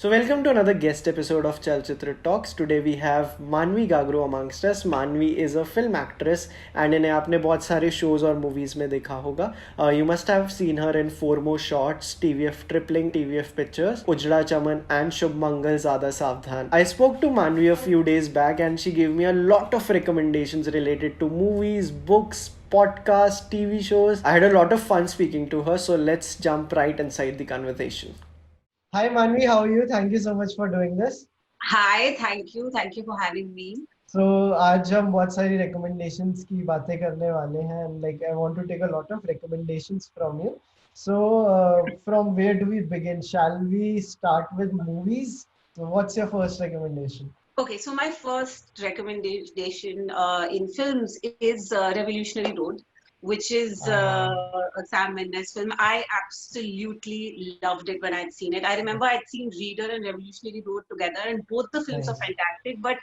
So welcome to another guest episode of Chalchitra Talks. Today we have Manvi Gagru amongst us. Manvi is a film actress and इन्हें आपने बहुत सारे shows और movies में देखा होगा. You must have seen her in Four More Shots, TVF Tripling, TVF Pictures, Ujda Chaman and Shubh Mangal Zyada Savdhan. I spoke to Manvi a few days back and she gave me a lot of recommendations related to movies, books, podcasts, TV shows. I had a lot of fun speaking to her, so let's jump right inside the conversation. Hi Manvi, how are you? Thank you so much for doing this. Hi, thank you. Thank you for having me. So आज हम बहुत सारी recommendations की बातें करने वाले हैं and like I want to take a lot of recommendations from you. So from where do we begin? Shall we start with movies? So what's your first recommendation? Okay, so my first recommendation in films is Revolutionary Road, which is a Sam Mendes film. I absolutely loved it when I'd seen it. I remember I'd seen Reader and Revolutionary Road together, and both the films are fantastic. But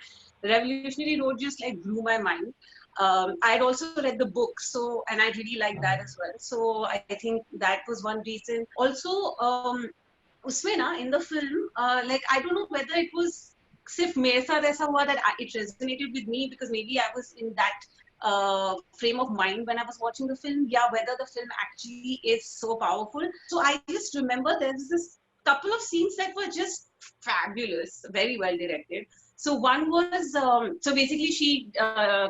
Revolutionary Road just like blew my mind. I'd also read the book, so and I really liked that as well. So I think that was one reason. Also, उसमें ना in the film, like I don't know whether it was सिर्फ मेरे साथ ऐसा हुआ that it resonated with me because maybe I was in that frame of mind when I was watching the film. Yeah, whether the film actually is so powerful. So I just remember there's this couple of scenes that were just fabulous, very well directed. So one was so basically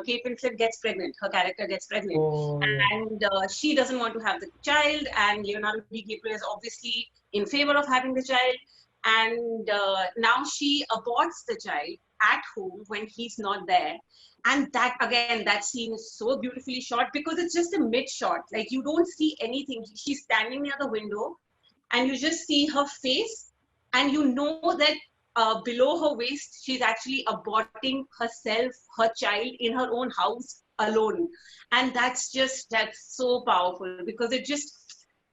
Kate Winslet gets pregnant. Her character gets pregnant, and she doesn't want to have the child. And Leonardo DiCaprio is obviously in favor of having the child. And now she aborts the child at home when he's not there. And that scene is so beautifully shot because it's just a mid shot. Like you don't see anything. She's standing near the window and you just see her face, and you know that below her waist, she's actually aborting herself, her child in her own house alone. And that's so powerful because it just,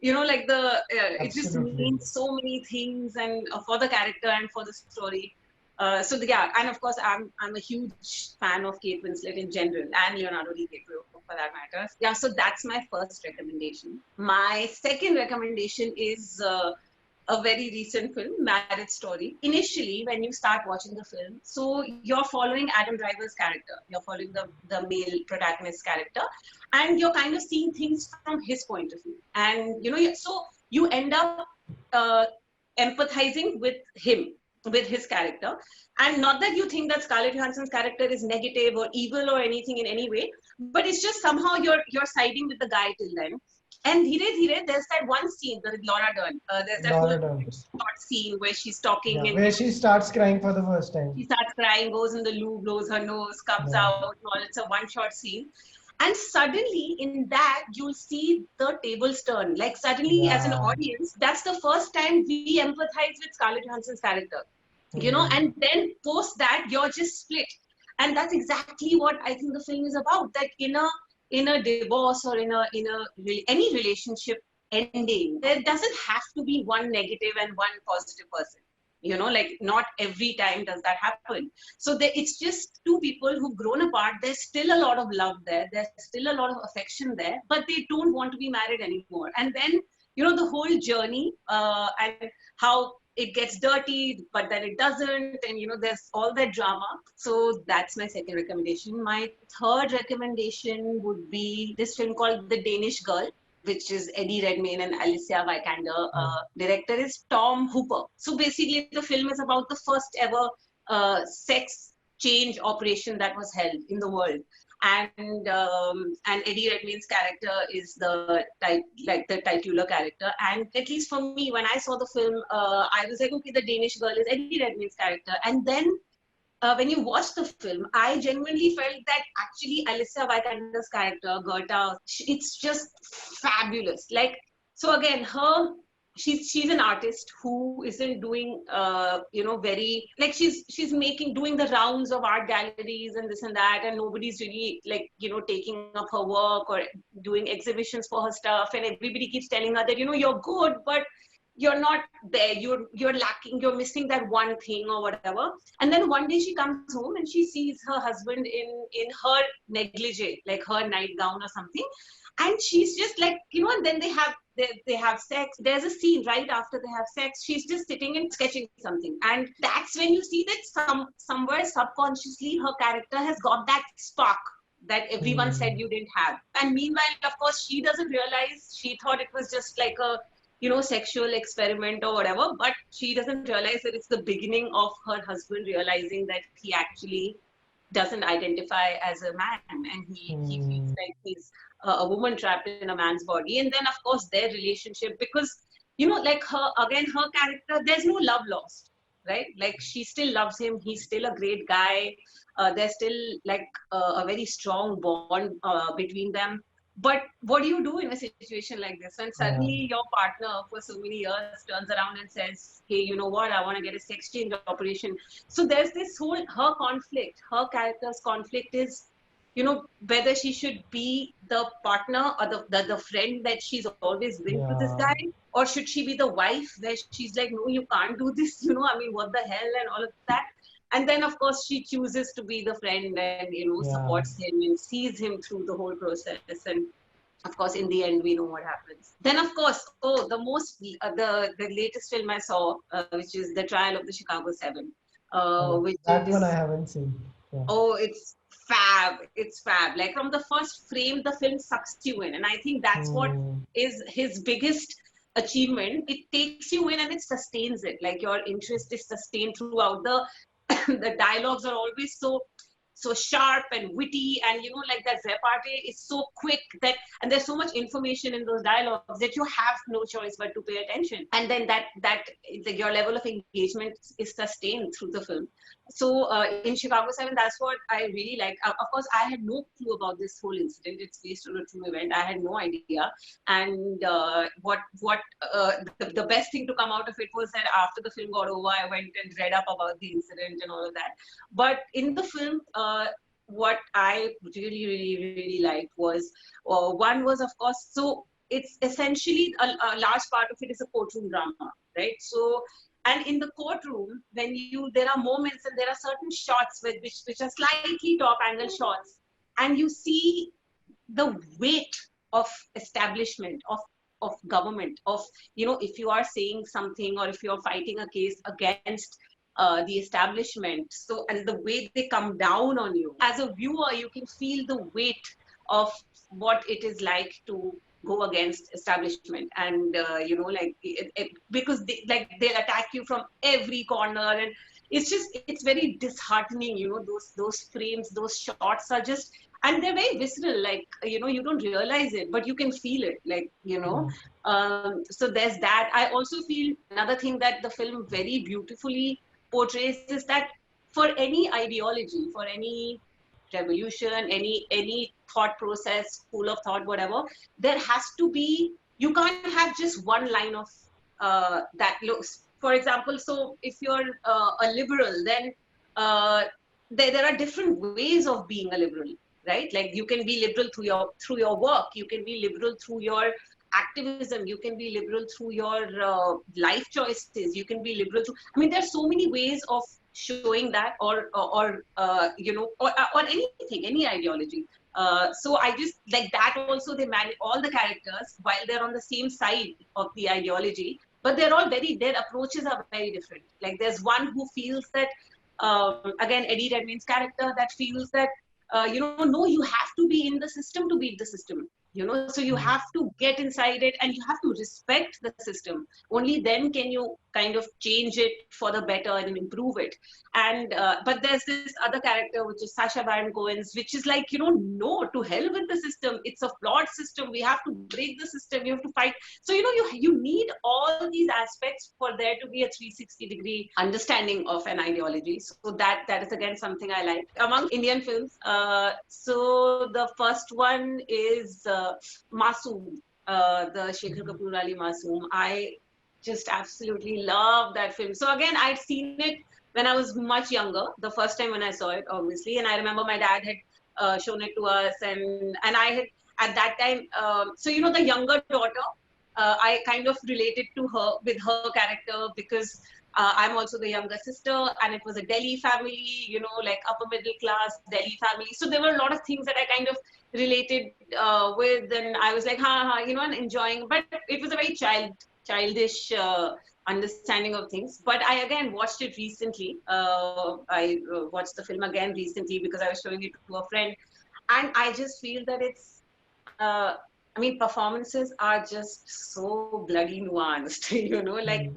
like it just means so many things and for the character and for the story. And of course, I'm a huge fan of Kate Winslet in general and Leonardo DiCaprio for that matter. Yeah, so that's my first recommendation. My second recommendation is a very recent film, Marriage Story. Initially, when you start watching the film, so you're following Adam Driver's character, you're following the male protagonist character, and you're kind of seeing things from his point of view. And, so you end up empathizing with him, with his character. And not that you think that Scarlett Johansson's character is negative or evil or anything in any way, but it's just somehow you're siding with the guy till then. And Dhire Dhire, there's that one scene with Laura Dern. There's that whole short scene where she's talking. Where she starts crying for the first time. She starts crying, goes in the loo, blows her nose, comes out. It's a one-shot scene. And suddenly in that, you'll see the tables turn. Like suddenly as an audience, that's the first time we empathize with Scarlett Johansson's character. And then post that, you're just split. And that's exactly what I think the film is about. That in a divorce or in any relationship ending, there doesn't have to be one negative and one positive person. Like not every time does that happen. So it's just two people who've grown apart. There's still a lot of love there. There's still a lot of affection there, but they don't want to be married anymore. And then, the whole journey and how it gets dirty, but then it doesn't. And, there's all that drama. So that's my second recommendation. My third recommendation would be this film called The Danish Girl, which is Eddie Redmayne and Alicia Vikander. Director is Tom Hooper. So basically, the film is about the first ever sex change operation that was held in the world. And Eddie Redmayne's character is the titular character. And at least for me, when I saw the film, I was like, okay, the Danish Girl is Eddie Redmayne's character. And then when you watch the film, I genuinely felt that actually Alicia Vikander's character, Gerta, it's just fabulous. Like, so again, she's an artist who isn't doing, very, like she's doing the rounds of art galleries and this and that, and nobody's really like, taking up her work or doing exhibitions for her stuff. And everybody keeps telling her that, you're good, but you're not there, you're lacking, you're missing that one thing or whatever. And then one day she comes home and she sees her husband in her negligee, like her nightgown or something. And she's just like, and then they have they have sex. There's a scene right after they have sex. She's just sitting and sketching something, and that's when you see that somewhere subconsciously her character has got that spark that everyone said you didn't have. And meanwhile, of course, she doesn't realize. She thought it was just like a sexual experiment or whatever, but she doesn't realize that it's the beginning of her husband realizing that he actually doesn't identify as a man, and he feels like he's a woman trapped in a man's body. And then of course their relationship, because like her character, there's no love lost, right? Like she still loves him, he's still a great guy, there's still like a very strong bond between them. But what do you do in a situation like this when suddenly your partner for so many years turns around and says, hey, you know what, I want to get a sex change operation? So there's this whole, her character's conflict is, whether she should be the partner or the friend that she's always been to this guy, or should she be the wife where she's like, no, you can't do this, I mean, what the hell, and all of that. And then of course she chooses to be the friend and supports him and sees him through the whole process. And of course in the end we know what happens. Then of course, the latest film I saw, which is The Trial of the Chicago 7, one I haven't seen. Oh, it's fab. It's fab. Like from the first frame, the film sucks you in. And I think that's what is his biggest achievement. It takes you in and it sustains it. Like your interest is sustained throughout. The dialogues are always so sharp and witty, and like that repartee is so quick and there's so much information in those dialogues that you have no choice but to pay attention. And then that like your level of engagement is sustained through the film. So in Chicago 7, that's what I really like. Of course, I had no clue about this whole incident. It's based on a true event. I had no idea. And the best thing to come out of it was that after the film got over, I went and read up about the incident and all of that. But in the film, what I really, really, really liked was, one was, of course, so it's essentially a large part of it is a courtroom drama, right? So, and in the courtroom, there are moments and there are certain shots which are slightly top angle shots, and you see the weight of establishment, of government, of, if you are saying something or if you're fighting a case against the establishment. So, and the way they come down on you as a viewer, you can feel the weight of what it is like to go against establishment. And because they'll attack you from every corner, and it's very disheartening. Those frames, those shots are just, and they're very visceral, like you don't realize it, but you can feel it, like so there's that. I also feel another thing that the film very beautifully portrays is that for any ideology, for any revolution, any thought process, school of thought, whatever, there has to be, you can't have just one line of that looks. For example, so if you're a liberal, then there are different ways of being a liberal, right? Like you can be liberal through your work, you can be liberal through your activism, you can be liberal through your life choices, you can be liberal through, I mean, there's so many ways of showing that, or anything, any ideology. So I just like that also, they manage all the characters while they're on the same side of the ideology, but their approaches are very different. Like there's one who feels that, again, Eddie Redmayne's character, that feels that, no, you have to be in the system to beat the system. So you have to get inside it and you have to respect the system. Only then can you kind of change it for the better and improve it. And but there's this other character, which is Sacha Baron Cohen's, which is like, no, to hell with the system. It's a flawed system. We have to break the system. You have to fight. So, you need all these aspects for there to be a 360-degree understanding of an ideology. So that is again something I like. Among Indian films, so the first one is Masoom, the Shekhar Kapur Ali Masoom. I just absolutely love that film. So again, I'd seen it when I was much younger, the first time when I saw it, obviously. And I remember my dad had shown it to us, and I had at that time, so the younger daughter, I kind of related to her with her character, because I'm also the younger sister, and it was a Delhi family, like upper middle class Delhi family. So there were a lot of things that I kind of related with, and I was like, ha ha, and enjoying. But it was a very childish understanding of things. But I again watched it recently. I watched the film again recently because I was showing it to a friend, and I just feel that it's uh, I mean, performances are just so bloody nuanced, like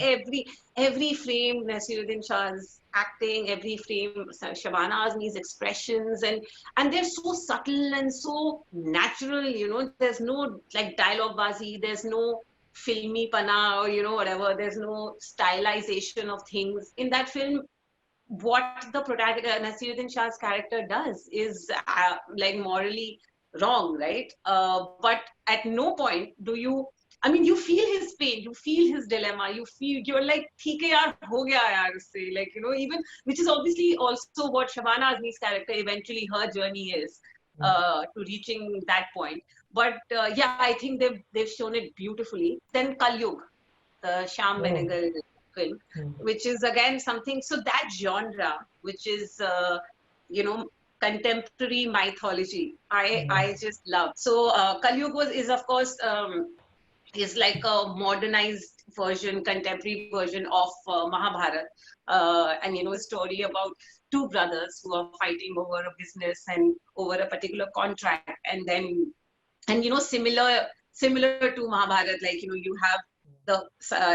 every frame, Nasiruddin Shah's acting, every frame, Shabana Azmi's expressions, and they're so subtle and so natural, there's no like dialogue bazi, there's no filmy pana or, whatever, there's no stylization of things. In that film, what the protagonist Nasiruddin Shah's character does is like morally wrong, right? But at no point do you. I mean, you feel his pain, you feel his dilemma, you're like, theek hai yaar, ho gaya yaar usse. Like, even, which is obviously also what Shabana Azmi's character, eventually her journey is to reaching that point. But yeah, I think they've shown it beautifully. Then Kal Yug, the Shyam Benegal film, which is again something. So that genre, which is contemporary mythology, I just love. So Kal Yuga is of course is like a modernized version, contemporary version of Mahabharata, and a story about two brothers who are fighting over a business and over a particular contract, and then similar to Mahabharata, like you have the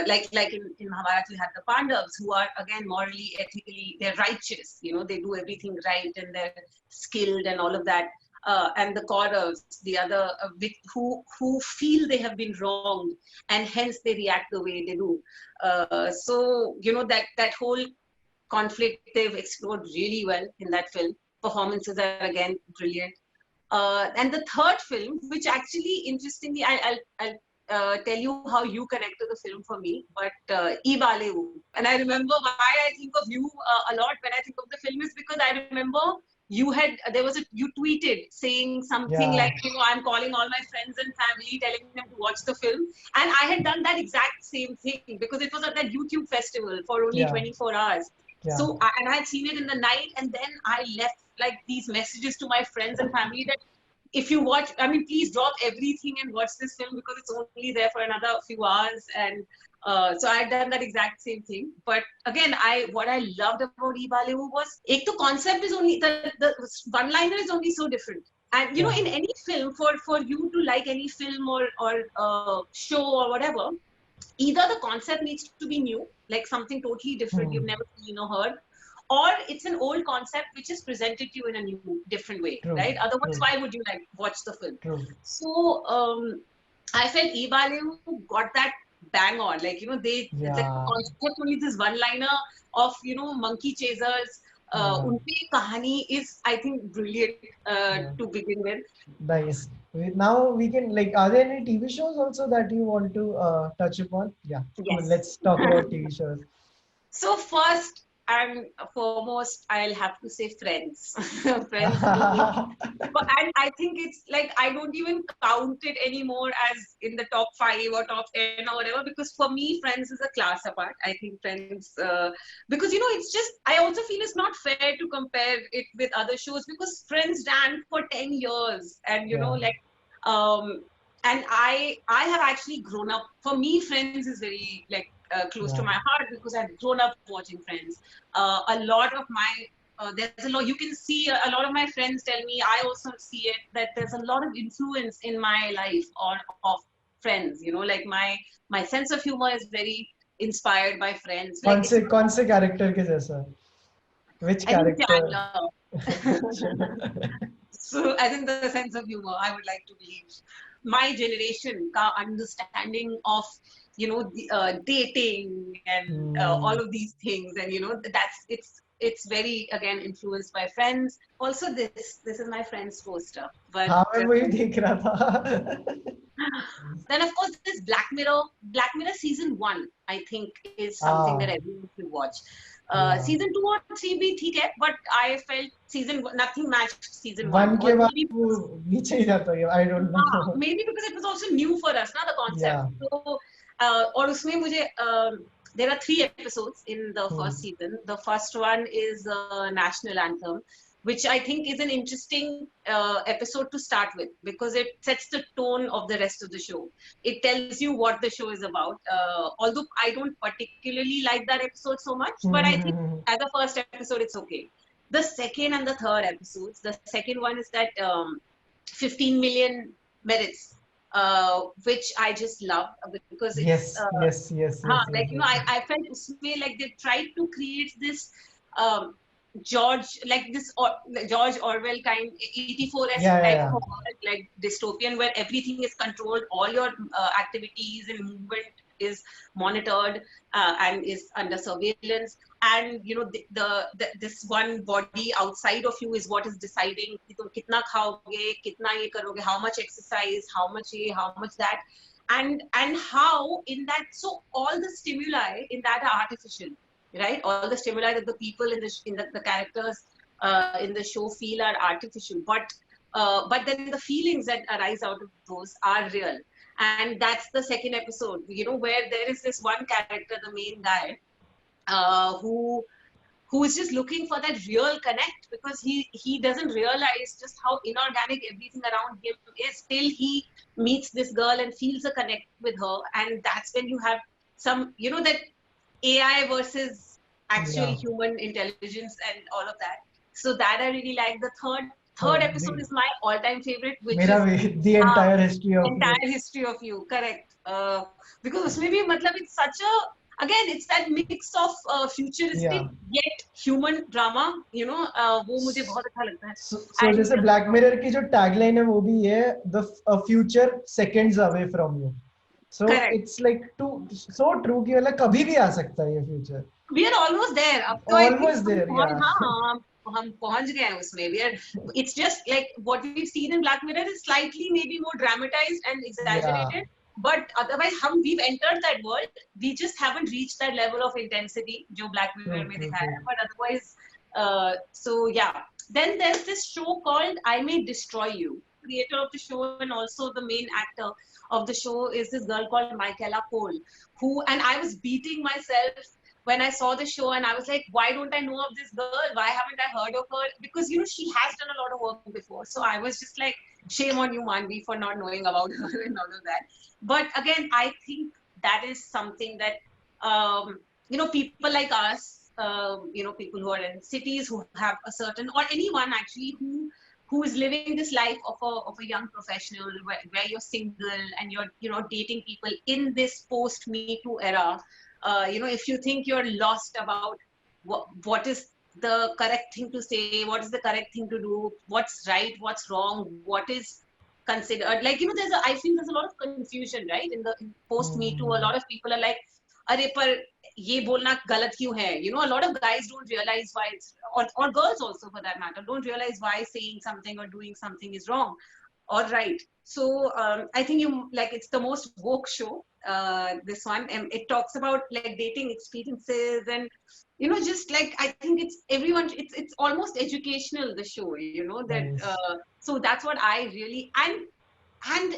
like in Mahabharata you have the Pandavas who are again morally, ethically, they're righteous, they do everything right and they're skilled and all of that. And the Kauravas, the other, who feel they have been wronged, and hence they react the way they do. So that whole conflict they've explored really well in that film. Performances are again brilliant. And the third film, which actually, interestingly, I'll tell you how you connect to the film for me, but Ibaleu. And I remember why I think of you a lot when I think of the film is because I remember you tweeted saying something like, I'm calling all my friends and family, telling them to watch the film. And I had done that exact same thing because it was at that YouTube festival for only 24 hours. So, and I had seen it in the night, and then I left like these messages to my friends and family that if you watch, I mean, please drop everything and watch this film because it's only there for another few hours. And so I had done that exact same thing. But again, what I loved about Ibaleu was, the concept is only, the one-liner is only so different. And, in any film, for you to like any film or show or whatever, either the concept needs to be new, like something totally different you've never seen or heard, or it's an old concept which is presented to you in a new, different way, right? Otherwise, why would you watch the film? So I felt Ibaleu got that bang on. The concept only this one-liner of monkey chasers. Unki kahani is, I think, brilliant to begin with. Nice. Now we can are there any TV shows also that you want to touch upon? Yeah. Yes. Cool. Let's talk about TV shows. So first and foremost, I'll have to say Friends. Friends. And I think it's I don't even count it anymore as in the top 5 or top 10 or whatever, because for me, Friends is a class apart. I think Friends, because it's just, I also feel it's not fair to compare it with other shows because Friends ran for 10 years and and I have actually grown up. For me, Friends is very close to my heart because I've grown up watching Friends. A lot of my there's a lot, you can see a lot of my friends tell me, I also see it, that there's a lot of influence in my life of Friends. My sense of humor is very inspired by Friends. कौन से character के जैसा? Which character? So I think the sense of humor, I would like to believe my generation ka understanding of dating and all of these things, and that's it's very again influenced by Friends. Also, this is my Friends poster. But हाँ मैं वही देख रहा था. Then of course this Black Mirror season 1, I think, is something that everyone should watch. Season 2 or 3 भी ठीक है, but I felt nothing matched season 1. के बाद वो नीचे ही जाता है. I don't know. Maybe because it was also new for us, ना, the concept. So और उसमें मुझे there are 3 episodes in the Hmm. first season. The first one is National Anthem, which I think is an interesting episode to start with because it sets the tone of the rest of the show. It tells you what the show is about. Although I don't particularly like that episode so much, but I think Hmm. as a first episode, it's okay. The second and the third episodes, the second one is that 15 million merits, which I just love because it's Yes, yes, yes, yes, yes, like yes, yes. I felt usme like they tried to create this um, George Orwell kind 84-esque Yeah, type yeah, of yeah. a world, like dystopian, where everything is controlled, all your activities and movement is monitored and is under surveillance. And this one body outside of you is what is deciding कि तुम कितना खाओगे, कितना ये करोगे, how much exercise, how much ये, how much that, and how in that, so all the stimuli in that are artificial, right? All the stimuli that the people in the characters in the show feel are artificial, but then the feelings that arise out of those are real. And that's the second episode, where there is this one character, the main guy, uh, who who is just looking for that real connect, because he doesn't realize just how inorganic everything around him is till he meets this girl and feels a connect with her. And that's when you have some, that AI versus actual Yeah. human intelligence and all of that. So that I really like. The third Oh, episode is my all-time favorite, which मेरा is भी the uh, entire history of you. entire history of you. Correct. Because उसमें भी मतलब it's such a, again it's that mix of futuristic Yeah. yet human drama. वो मुझे बहुत अच्छा लगता है. So And जैसे ब्लैक मिरर की जो टैगलाइन है वो भी ये है, the future seconds away from you. So correct. it's like so true कि मतलब कभी भी आ सकता है ये future. We are almost there. अब तो I think Almost there, yeah. हम पहुंच गए हैं उसमें. It's just like what we've seen in Black Mirror is slightly maybe more dramatized and Yeah. exaggerated. But otherwise, we've entered that world. We just haven't reached that level of intensity जो Black Mirror True, में true, दिखाया true. है. But otherwise, so yeah. Then there's this show called I May Destroy You. Creator of the show and also the main actor of the show is this girl called Michaela Cole, and I was beating myself when I saw the show, and I was like, why don't I know of this girl? Why haven't I heard of her? Because she has done a lot of work before. So I was just like, shame on you, Manvi, for not knowing about her and all of that. But again, I think that is something that people like us, people who are in cities who have a certain, or anyone actually who is living this life of a young professional where you're single and you're dating people in this post Me Too era. If you think you're lost about what is the correct thing to say, what is the correct thing to do, what's right, what's wrong, what is considered, like I feel there's a lot of confusion, right? In the post Me Too, a lot of people are like, अरे पर ये बोलना गलत क्यों है? A lot of guys don't realize why it's, or girls also for that matter, don't realize why saying something or doing something is wrong or right. So I think it's the most woke show, this one, and it talks about like dating experiences and just like I think it's everyone. It's almost educational, the show. That Nice. so that's what I really and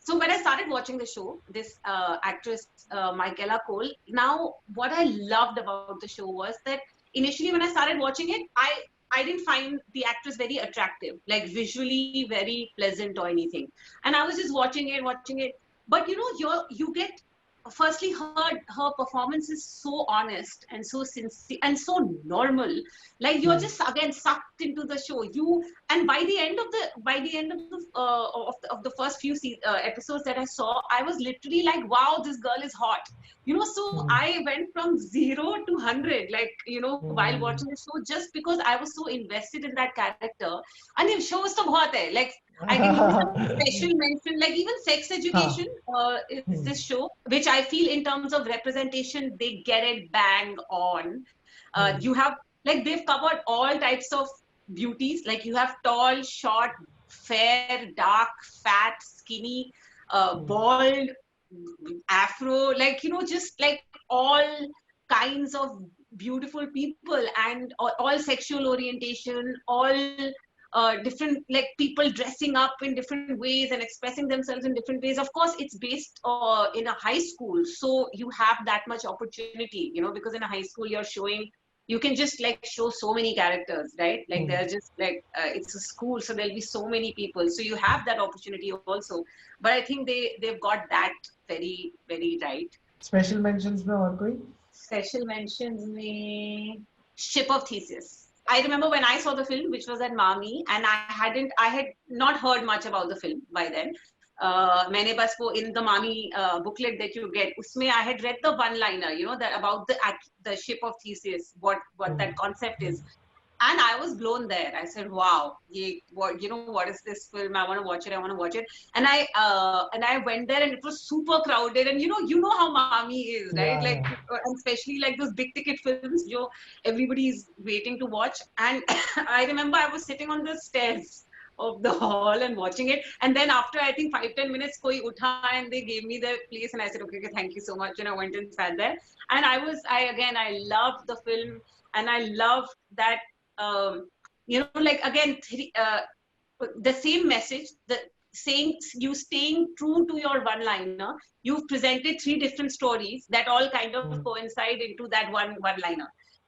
so when I started watching the show, this actress Michaela Cole. Now, what I loved about the show was that initially when I started watching it, I didn't find the actress very attractive, like visually very pleasant or anything. And I was just watching it. But you get, firstly, her performance is so honest and so sincere and so normal. Like you're just again sucked into the show. And by the end of the first few episodes that I saw, I was literally like, wow, this girl is hot. So I went from 0 to 100, like, while watching the show, just because I was so invested in that character. And the show is to bahut hai. Like, I can give you some special mention, like even Sex Education is this show, which I feel in terms of representation, they get it bang on. You have, like, they've covered all types of beauties. Like, you have tall, short, fair, dark, fat, skinny, bald, afro, like, just like all kinds of beautiful people and all sexual orientation, all different, like people dressing up in different ways and expressing themselves in different ways. Of course, it's based in a high school, so you have that much opportunity, because in a high school you can just like show so many characters, right? Like they're just like it's a school, so there'll be so many people, so you have that opportunity also. But I think they've got that very very right. Special mentions में और कोई? Special mentions में Ship of Theseus. I remember when I saw the film, which was at Mami, and I had not heard much about the film by then. मैंने बस वो in the Mami booklet that you get, उसमें I had read the one-liner, that about the Ship of Theseus, what that concept is. And I was blown there. I said, "Wow, what is this film? I want to watch it. And I went there, and it was super crowded. And you know how Mami is, right? Yeah. Like, and especially like those big ticket films, everybody is waiting to watch. And I remember I was sitting on the stairs of the hall and watching it. And then after I think 5-10 minutes, koi utha and they gave me the place, and I said, okay, thank you so much. And I went and sat there. And I loved the film, and I loved that. Like again, the same message, you staying true to your one-liner. You've presented 3 different stories that all kind of coincide into that one-liner,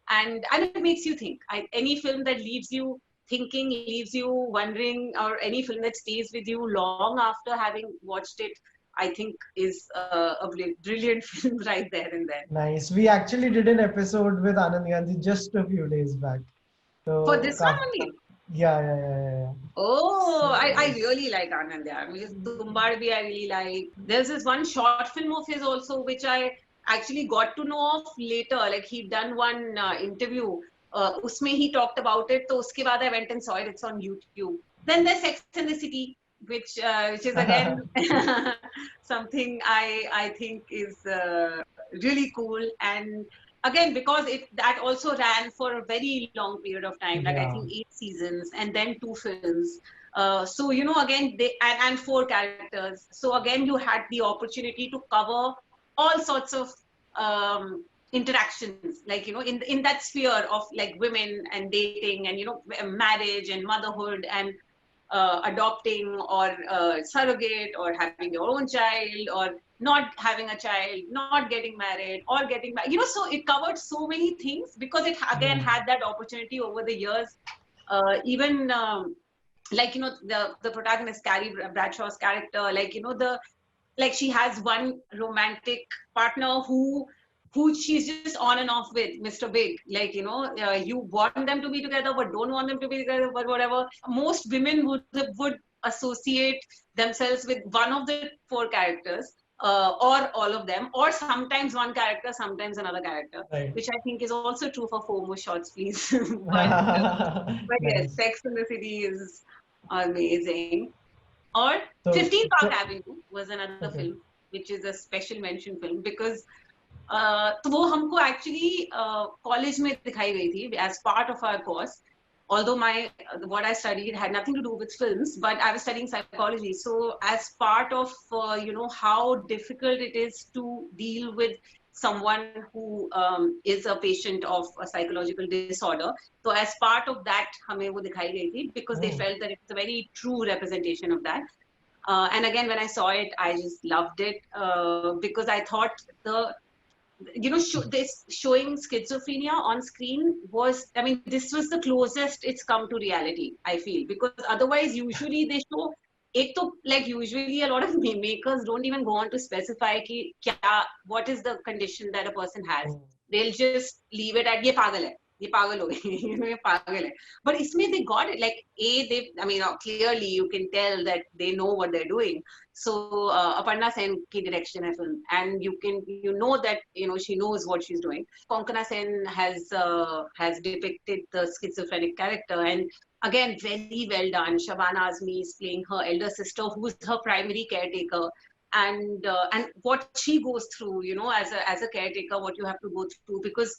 and it makes you think. Any film that leaves you thinking, leaves you wondering, or any film that stays with you long after having watched it, I think is a brilliant film right there and then. Nice. We actually did an episode with Anand Gandhi just a few days back. So, For this one only? Yeah. Oh, I really like Anand. Tumbar bhi I really like. There's this one short film of his also, which I actually got to know of later. Like he'd done one interview. Usme he talked about it. So uske baad I went and saw it. It's on YouTube. Then there's Sex and the City, which is again something I think is really cool. And again, because that also ran for a very long period of time, like I think 8 seasons and then 2 films. So again, and 4 characters. So again, you had the opportunity to cover all sorts of interactions, like in that sphere of like women and dating and marriage and motherhood and adopting or surrogate or having your own child or not having a child, not getting married or getting married. So it covered so many things because it again had that opportunity over the years. Even like the protagonist Carrie Bradshaw's character, like she has one romantic partner who she's just on and off with, Mr. Big. Like, you want them to be together, but don't want them to be together, but whatever. Most women would associate themselves with one of the 4 characters, or all of them, or sometimes one character, sometimes another character, right. Which I think is also true for 4 more shots, please. but yes, Sex and the City is amazing. Or 15 Park Avenue was another film, which is a special mention film because तो वो हमको actually college में दिखाई गई थी as part of our course. Although what I studied had nothing to do with films, but I was studying psychology. So as part of how difficult it is to deal with someone who is a patient of a psychological disorder. So as part of that, हमें वो दिखाई गई थी because they felt that it's a very true representation of that. And again, when I saw it, I just loved it because I thought this showing schizophrenia on screen was, this was the closest it's come to reality, I feel, because otherwise usually they show usually a lot of makers don't even go on to specify what is the condition that a person has. They'll just leave it at ye pagal hai. ये पागल हो गए ये पागल है but इसमें they got it like clearly you can tell that they know what they're doing. So Aparna Sen की direction है film and you know that she knows what she's doing. Konkona Sen has depicted the schizophrenic character and again very well done. Shabana Azmi is playing her elder sister who's her primary caretaker. And what she goes through, as a caretaker, what you have to go through because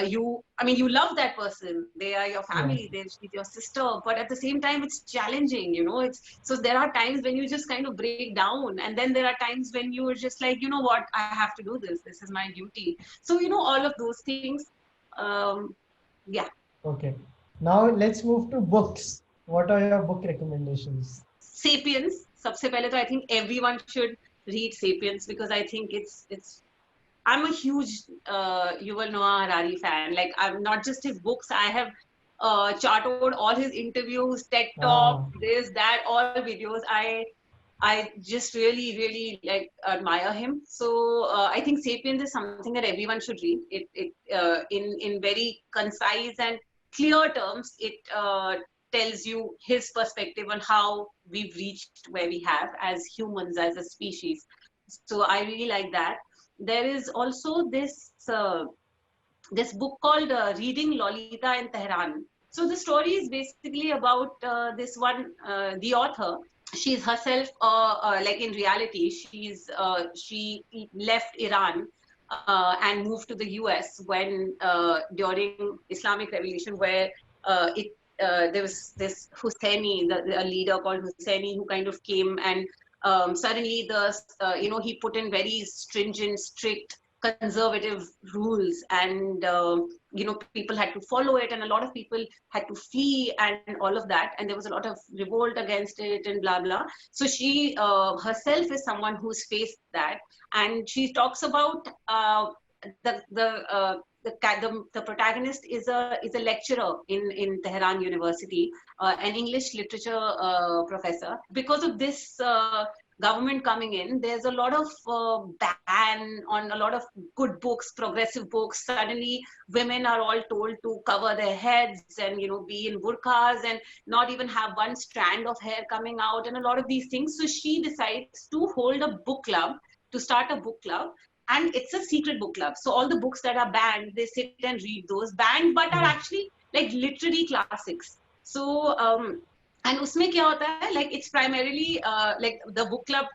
you love that person. They are your family. They're your sister. But at the same time, it's challenging. So there are times when you just kind of break down, and then there are times when you are just like, what, I have to do this. This is my duty. So all of those things. Yeah. Okay. Now let's move to books. What are your book recommendations? Sapiens. सबसे पहले तो I think everyone should read Sapiens because I think it's I'm a huge Yuval Noah Harari fan. Like I'm not just his books. I have charted all his interviews, TED Talk, Ah, this, that, all videos. I just really, really like admire him. So I think *Sapiens* is something that everyone should read. It in very concise and clear terms, it tells you his perspective on how we've reached where we have as humans, as a species. So I really like that. There is also this book called Reading Lolita in Tehran. So the story is basically about this one, the author. She's herself, like in reality, she left Iran and moved to the US when during Islamic Revolution, where it there was this Husseini, a leader called Husseini, who kind of came and suddenly he put in very stringent, strict, conservative rules, and people had to follow it, and a lot of people had to flee and all of that, and there was a lot of revolt against it and blah blah. So she herself is someone who's faced that, and she talks about the the uh, the protagonist is a lecturer in Tehran University, an English literature professor. Because of this government coming in, there's a lot of ban on a lot of good books, progressive books. Suddenly, women are all told to cover their heads and be in burqas and not even have one strand of hair coming out, and a lot of these things. So she decides to hold a book club, to start a book club, and it's a secret book club. So all the books that are banned, they sit and read those banned, but are hmm. actually like literary classics. So and usme kya hota hai, like it's primarily like the book club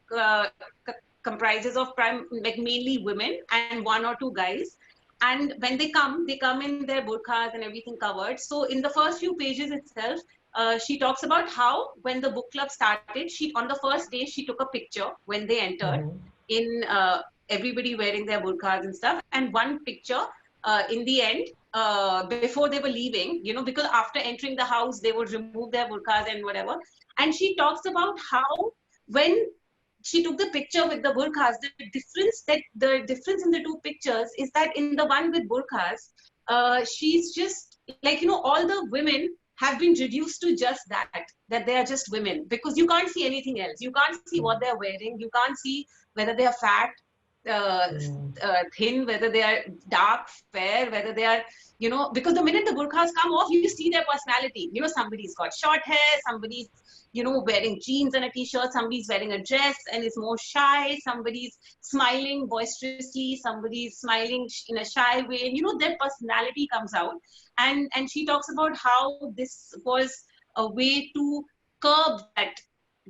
comprises of like mainly women and one or two guys. And when they come in their burqas and everything covered. So in the first few pages itself, she talks about how when the book club started, she on the first day she took a picture when they entered, Mm-hmm. in everybody wearing their burqas and stuff, and one picture in the end, before they were leaving, because after entering the house they would remove their burqas and whatever. And she talks about how when she took the picture with the burqas, the difference in the two pictures is that in the one with burqas, she's just like, all the women have been reduced to just that they are just women, because you can't see anything else. You can't see what they're wearing. You can't see whether they are fat, uh, Mm-hmm. thin, whether they are dark, fair, whether they are, because the minute the burqas come off, you see their personality. Somebody's got short hair, somebody's, wearing jeans and a t-shirt, somebody's wearing a dress and is more shy, somebody's smiling boisterously, somebody's smiling in a shy way. Their personality comes out. And she talks about how this was a way to curb that,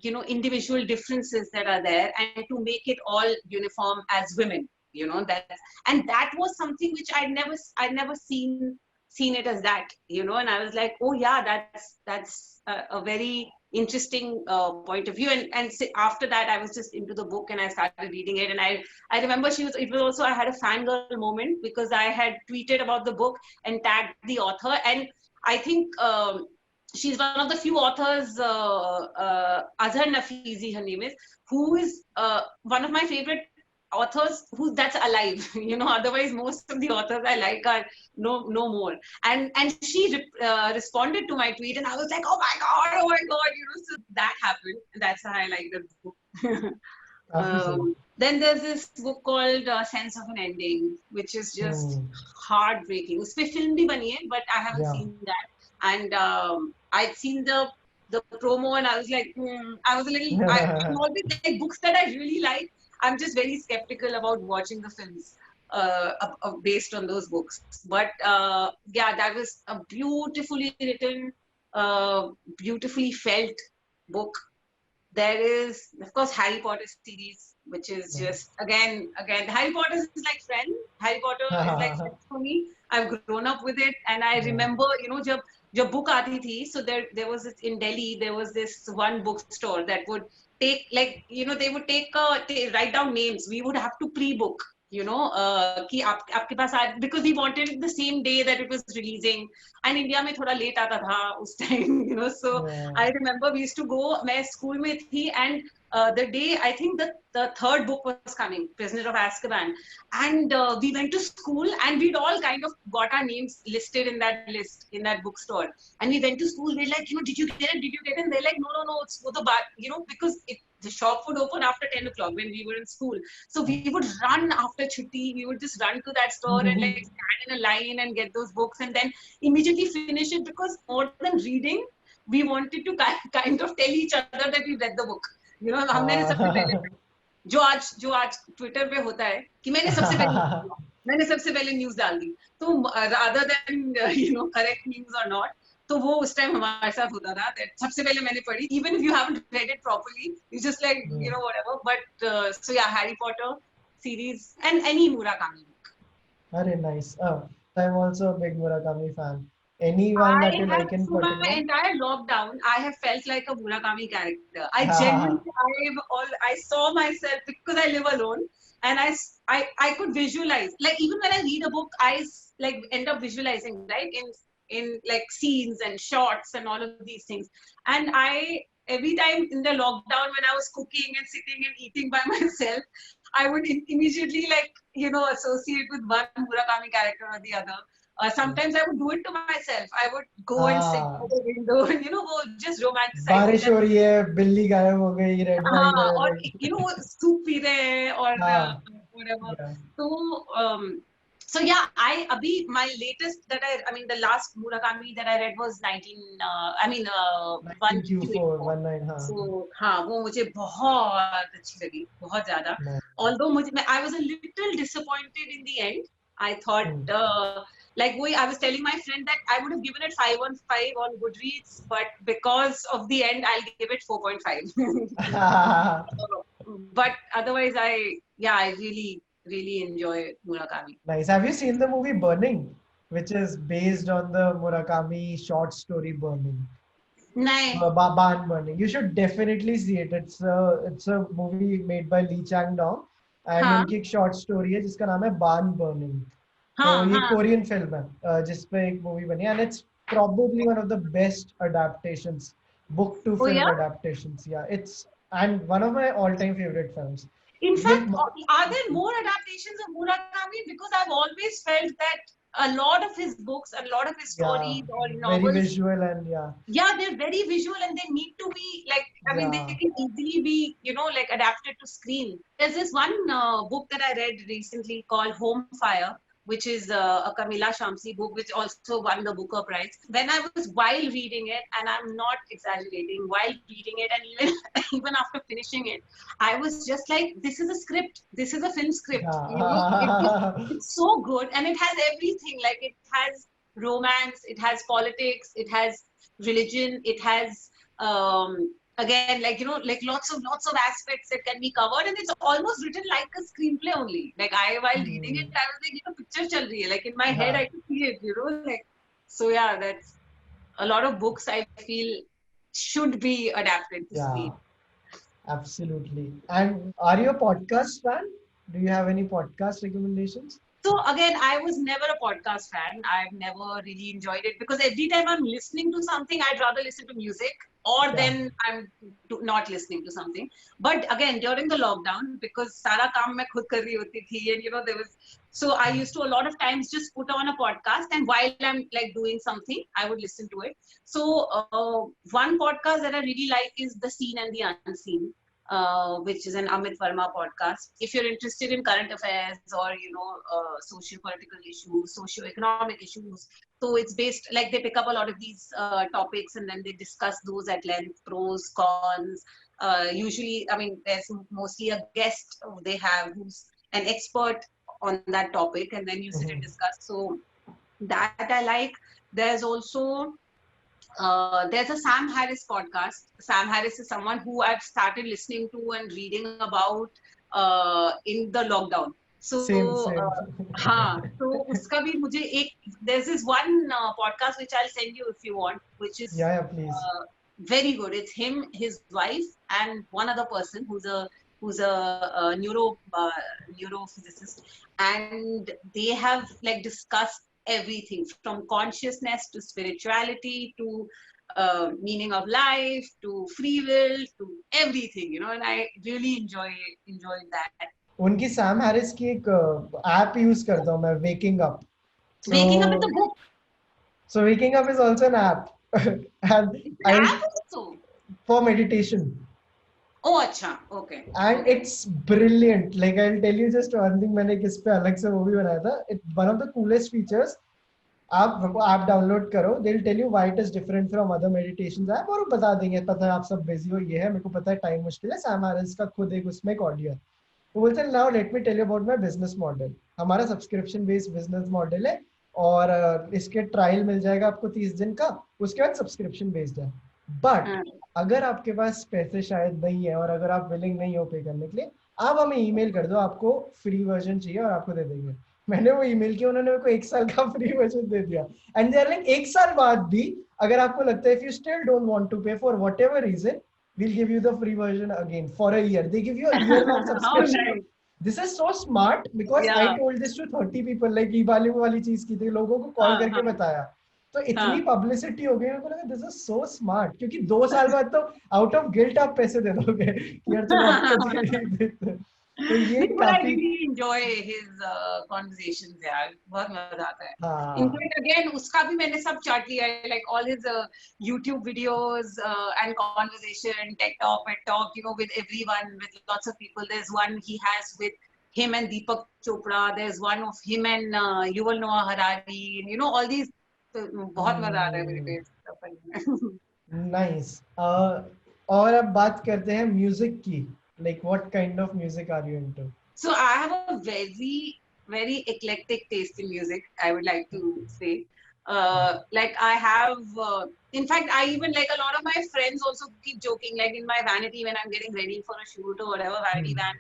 individual differences that are there, and to make it all uniform as women. That, and that was something which I'd never seen it as that. And I was like, oh yeah, that's a very interesting point of view. And after that, I was just into the book and I started reading it. And I remember it was also, I had a fangirl moment because I had tweeted about the book and tagged the author. And I think she's one of the few authors, Azhar Nafizi, her name is, who is one of my favorite authors who that's alive. Otherwise most of the authors I like are no more. And she responded to my tweet, and I was like, oh my god, so that happened. That's how I like the book. काफी सही. Then there's this book called Sense of an Ending, which is just Hmm. heartbreaking. Uss pe film bhi bani hai, but I haven't Yeah. seen that. And I'd seen the promo, and I was like, I was a little. I'm always like, books that I really like, I'm just very skeptical about watching the films based on those books. But yeah, that was a beautifully written, beautifully felt book. There is, of course, Harry Potter series, which is just again. Harry Potter is like friend. Harry Potter is like friends for me. I've grown up with it, and I Yeah. remember, जब book आती थी, so there was this in Delhi. There was this one bookstore that would take, like, they would write down names. We would have to pre-book. you know, कि आपके पास because we wanted it the same day that it was releasing, and India में थोड़ा late आता था उस time, you know. So Yeah. I remember we used to go, मैं school में थी, and the day I think the third book was coming, Prisoner of Azkaban, and we went to school and we'd all kind of got our names listed in that list in that bookstore, and we went to school. We're like, you know, did you get it? Did you get it? And they're like, no, it's for the bar, you know, because the shop would open after 10 o'clock when we were in school. So we would run after chutti. We would just run to that store and like stand in a line and get those books and then immediately finish it, because more than reading, we wanted to kind of tell each other that we read the book. You know, हमने सबसे पहले जो आज Twitter पे होता है कि मैंने सबसे पहले न्यूज डाल दी, तो rather than you know correct news or not, तो वो उस टाइम हमारे साथ होता था that सबसे पहले मैंने पढ़ी, even if you haven't read it properly, you just like you know whatever. But so yeah, Harry Potter series and any Murakami book. Very nice. I'm also a big Murakami fan. Anyone that you like in Through my particular? entire lockdown, I have felt like a Murakami character. I genuinely, I saw myself because I live alone, and I could visualize. Like even when I read a book, I like end up visualizing, right, in like scenes and shots and all of these things. And I every time in the lockdown when I was cooking and sitting and eating by myself, I would immediately like you know associate with one Murakami character or the other. Sometimes I would do it to myself. I would go and sit by the window and you know वो just romanticize बारिश it. हो रही है, बिल्ली गायब हो गई, red wine है, और like you know वो सूप पी रहे हैं और whatever. yeah. So so yeah, my latest that I mean the last Murakami that I read was 19Q4 1284. 19 हाँ. So हाँ वो मुझे बहुत अच्छी लगी, बहुत ज़्यादा. Although I was a little disappointed in the end. I thought like I was telling my friend that I would have given it 515 on Goodreads, but because of the end, I'll give it 4.5. But otherwise, I really enjoy Murakami. Nice. Have you seen the movie Burning, which is based on the Murakami short story Burning? No. Barn Burning. You should definitely see it. It's a movie made by Lee Chang-dong, and उनकी एक short story है जिसका नाम है Barn Burning. तो ये Korean film है जिसपे एक मूवी बनी है, and it's probably one of the best adaptations, book to film adaptations. Yeah, it's and one of my all-time favorite films. In fact, are there more adaptations of Murakami? Because I've always felt that a lot of his books, a lot of his stories or novels, very visual and they're very visual and they need to be like, I mean, they can easily be, you know, like adapted to screen. There's this one book that I read recently called Home Fire, which is a Kamila Shamsi book, which also won the Booker Prize. When I was while reading it, and I'm not exaggerating, while reading it, and even after finishing it, I was just like, this is a script. This is a film script. You know, it's so good, and it has everything. Like it has romance, it has politics, it has religion, it has again, like you know, like lots of aspects that can be covered, and it's almost written like a screenplay only. Like while reading it, I was like, you know, picture chal rahi hai. Like in my head, I could see it. You know, like so. Yeah, that's a lot of books I feel should be adapted to screen. Absolutely. And are you a podcast fan? Do you have any podcast recommendations? So again, I was never a podcast fan. I've never really enjoyed it because every time I'm listening to something, I'd rather listen to music or then I'm not listening to something. But again, during the lockdown, because Sara kaam main khud kar rahi hoti thi, and you know so I used to a lot of times just put on a podcast, and while I'm like doing something, I would listen to it. So one podcast that I really like is The Seen and the Unseen. Which is an Amit Verma podcast. If you're interested in current affairs or you know social political issues, socio-economic issues, so it's based like they pick up a lot of these topics and then they discuss those at length, pros, cons. Usually, I mean, there's mostly a guest they have who's an expert on that topic, and then you sit and discuss. So that I like. There's also there's a Sam Harris podcast. Sam Harris is someone who I've started listening to and reading about in the lockdown. So same. so uska bhi mujhe there's this one podcast which I'll send you if you want, which is please. Very good. It's him, his wife, and one other person who's a who's a neurophysicist, and they have like discussed everything from consciousness to spirituality to meaning of life to free will to everything, you know, and I really enjoyed that. उनकी Sam Harris की एक app use करता हूँ मैं, waking up. Waking up is a book. So waking up is also an app. And App also for meditation. Oh, अच्छा, okay. And it's brilliant. Like I'll tell you just one thing. मैंने किस पे अलग से वो भी बनाया था. It's one of the coolest features. आप ऐप डाउनलोड करो, they'll tell you why it is different from other meditations app, और वो बता देंगे, पता है आप सब बिजी हो, ये है, मेरे को पता है टाइम मुश्किल है. सैम हैरिस का खुद एक उसमें एक ऑडियो है. वो बोलते हैं now let me tell you about my business model. हमारा सब्सक्रिप्शन बेस्ड बिजनेस मॉडल है और इसके ट्रायल मिल जाएगा आपको 30 दिन का, उसके बाद सब्सक्रिप्शन बेस्ड है. बट अगर आपके पास पैसे शायद नहीं है और अगर आप विलिंग नहीं हो पे करने के लिए, आप हमें ईमेल कर दो, आपको फ्री वर्जन चाहिए और आपको दे देंगे. मैंने वो ईमेल किया, उन्होंने मेरे को 1 साल का फ्री वर्जन दे दिया. एंड दे आर लाइक 1 साल बाद भी अगर आपको लगता है if you still don't want to pay for whatever reason, we'll give you the free version again for a year. They give you a year long subscription. Nice. This is so smart because I told this to 30 people. Like ये वाली चीज की थी, लोगों को call करके बताया, तो इतनी पब्लिसिटी हो गई, मेरे को लगा दिस इज सो स्मार्ट. क्योंकि 2 साल बाद तो आउट ऑफ गिल्ट आप पैसे दे दोगे यार, चलो. तो ये I really enjoy his conversations यार, बहुत मजा आता है. Infact again उसका भी मैंने सब चार्ट लिया है, like all his YouTube videos and conversation, tech talk, you know, with everyone, with lots of people. There's one he has with him and Deepak Chopra. There's one of him and Yuval Noah Harari. You know, all these. बहुत मजा आ रहा है मेरे पे. Nice. और अब बात करते हैं म्यूजिक की. Like what kind of music are you into? So I have a very eclectic taste in music, I would like to say. Like I have, in fact, I even like a lot of my friends also keep joking, like in my vanity when I'm getting ready for a shoot or whatever, vanity van,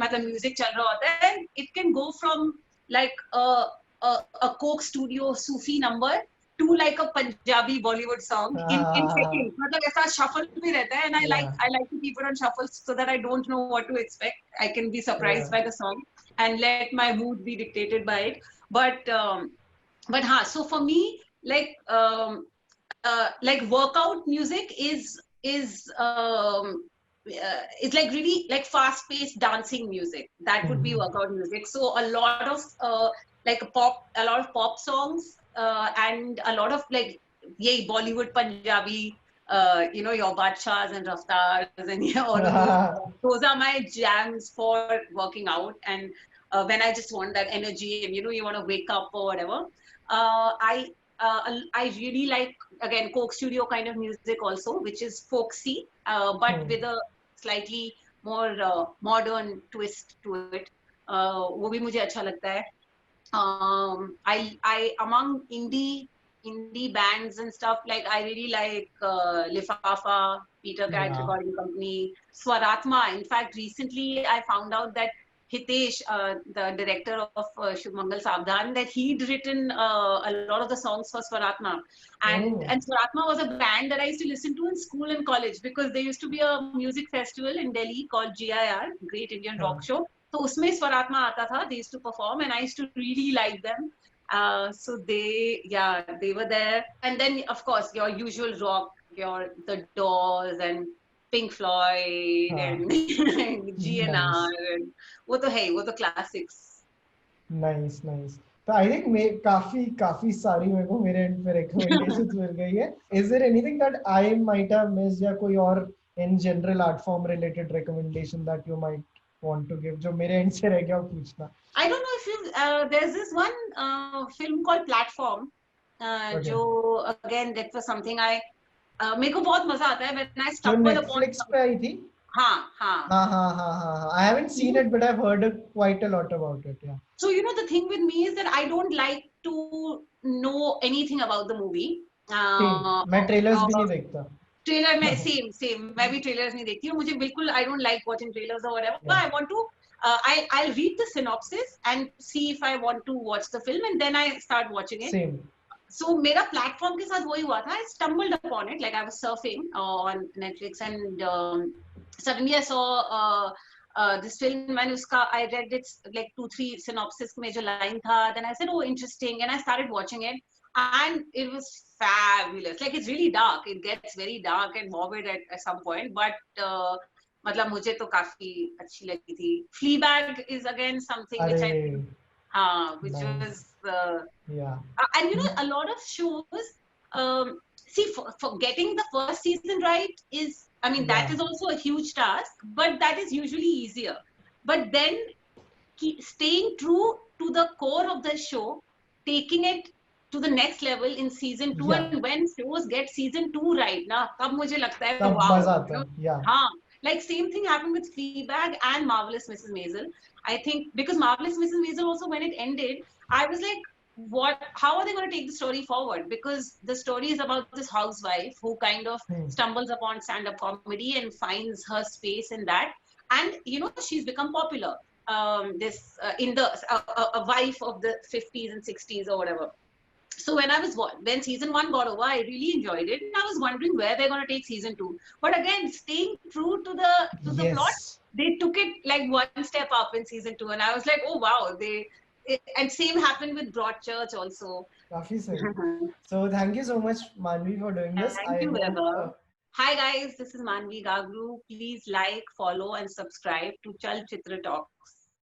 मतलब music चल रहा होता है. It can go from like a Coke Studio Sufi number to like a Punjabi Bollywood song in seconds. मतलब ऐसा shuffle भी रहता है, and I like to keep it on shuffle so that I don't know what to expect. I can be surprised by the song and let my mood be dictated by it. But हाँ, so for me, like workout music is it's like really like fast-paced dancing music. That would be workout music. So a lot of like a lot of pop songs. And a lot of like Bollywood, Punjabi, you know, your Badshahs and Raftars and all of those are my jams for working out. And when I just want that energy and, you know, you want to wake up or whatever, I really like, again, Coke Studio kind of music also, which is folksy, but with a slightly more modern twist to it. वो भी मुझे अच्छा लगता है. I among indie bands and stuff, like I really like Lifafa, Peter Cat Recording Company, Swaratma. In fact, recently I found out that Hitesh, the director of Shubmangal Savdhan, that he'd written a lot of the songs for Swaratma. And Swaratma was a band that I used to listen to in school and college, because there used to be a music festival in Delhi called GIR, Great Indian Rock Show. तो उसमें स्वरात्मा आता था. They used to perform and I used to really like them. So they were there. And then of course your usual rock, the Doors and Pink Floyd and GNR, and वो तो है, वो तो classics. Nice. तो I think काफी सारी मेरे को मेरे end पे recommendations मिल गई है. Is there anything that I might have missed या कोई और in general art form related recommendation that you might want to give जो मेरे end से रह गया पूछना? I don't know if you there's this one film called Platform, जो again that was something मेरे को बहुत मजा आता है when I stumble upon Netflix पे आई थी. हाँ. I haven't seen it, but I've heard quite a lot about it. Yeah. So you know the thing with me is that I don't like to know anything about the movie. मैं trailers भी नहीं देखता. Trailer में same मैं भी trailers नहीं देखती हूँ. मुझे बिल्कुल I don't like watching trailers or whatever. I want to I'll read the synopsis and see if I want to watch the film, and then I start watching it. Same. So मेरा platform के साथ वही हुआ था. I stumbled upon it, like I was surfing on Netflix, and suddenly I saw this film, and uska I read its like 2-3 synopsis में जो line था. Then I said, oh, interesting, and I started watching it, and it was fabulous. Like, it's really dark. It gets very dark and morbid at some point, but मतलब मुझे तो काफी अच्छी लगी थी. Fleabag is again something which I think, which nice. was Yeah. and you know, a lot of shows, see, for getting the first season right is, I mean, that Yeah. is also a huge task, but that is usually easier. But then staying true to the core of the show, taking it to the next level in season 2, Yeah. and when shows get season 2 right now, तब मुझे लगता है तब wow, मजा you आता know, है. Yeah. हाँ, like same thing happened with Fleabag and Marvelous Mrs. Maisel. I think because Marvelous Mrs. Maisel also, when it ended, I was like, what? How are they going to take the story forward? Because the story is about this housewife who kind of stumbles upon stand-up comedy and finds her space in that, and you know, she's become popular. This in the a wife of the 50s and 60s or whatever. So when season 1 got over, I really enjoyed it, and I was wondering where they're going to take season 2. But again, staying true to the plot, Yes. they took it like one step up in season 2, and I was like, oh wow, and same happened with Broadchurch also. काफी सही. So thank you so much, Manvi, for doing this. Thank I you, hope. Weber. Hi guys, this is Manvi Gagru. Please like, follow, and subscribe to Chal Chitra Talk.